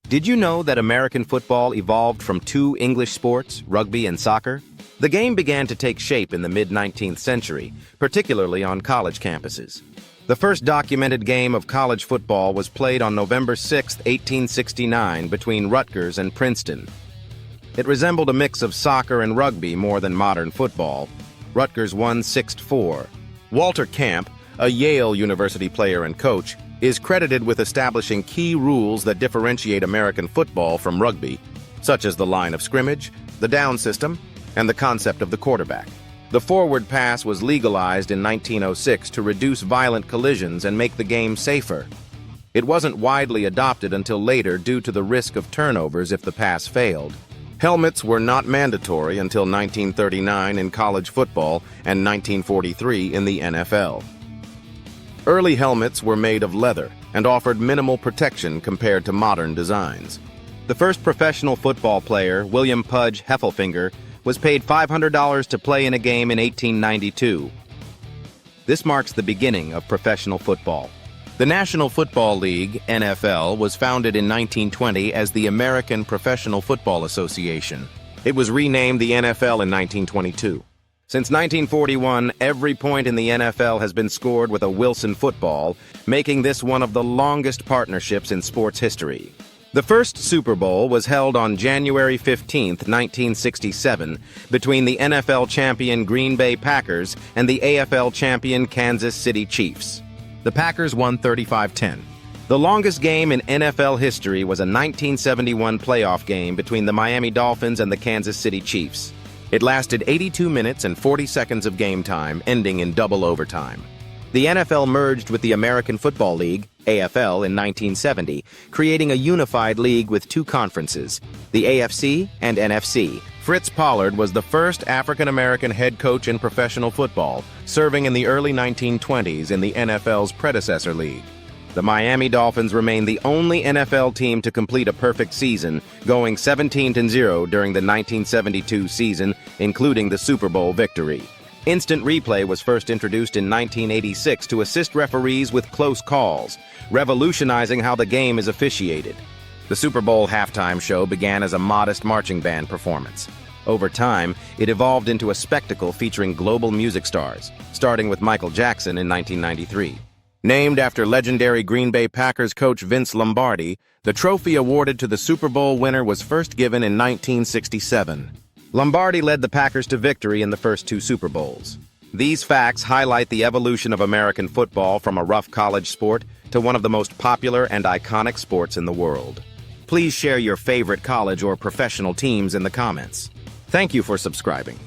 Did you know that American football evolved from two English sports, rugby and soccer? The game began to take shape in the mid-19th century, particularly on college campuses. The first documented game of college football was played on November 6, 1869, between Rutgers and Princeton. It resembled a mix of soccer and rugby more than modern football. Rutgers won 6-4. Walter Camp, a Yale University player and coach, is credited with establishing key rules that differentiate American football from rugby, such as the line of scrimmage, the down system, and the concept of the quarterback. The forward pass was legalized in 1906 to reduce violent collisions and make the game safer. It wasn't widely adopted until later due to the risk of turnovers if the pass failed. Helmets were not mandatory until 1939 in college football and 1943 in the NFL. Early helmets were made of leather and offered minimal protection compared to modern designs. The first professional football player, William Pudge Heffelfinger, was paid $500 to play in a game in 1892. This marks the beginning of professional football. The National Football League, NFL, was founded in 1920 as the American Professional Football Association. It was renamed the NFL in 1922. Since 1941, every point in the NFL has been scored with a Wilson football, making this one of the longest partnerships in sports history. The first Super Bowl was held on January 15, 1967, between the NFL champion Green Bay Packers and the AFL champion Kansas City Chiefs. The Packers won 35-10. The longest game in NFL history was a 1971 playoff game between the Miami Dolphins and the Kansas City Chiefs. It lasted 82 minutes and 40 seconds of game time, ending in double overtime. The NFL merged with the American Football League, AFL, in 1970, creating a unified league with two conferences, the AFC and NFC. Fritz Pollard was the first African-American head coach in professional football, serving in the early 1920s in the NFL's predecessor league. The Miami Dolphins remained the only NFL team to complete a perfect season, going 17-0 during the 1972 season, including the Super Bowl victory. Instant replay was first introduced in 1986 to assist referees with close calls, revolutionizing how the game is officiated. The Super Bowl halftime show began as a modest marching band performance. Over time, it evolved into a spectacle featuring global music stars, starting with Michael Jackson in 1993. Named after legendary Green Bay Packers coach Vince Lombardi, the trophy awarded to the Super Bowl winner was first given in 1967. Lombardi led the Packers to victory in the first two Super Bowls. These facts highlight the evolution of American football from a rough college sport to one of the most popular and iconic sports in the world. Please share your favorite college or professional teams in the comments. Thank you for subscribing.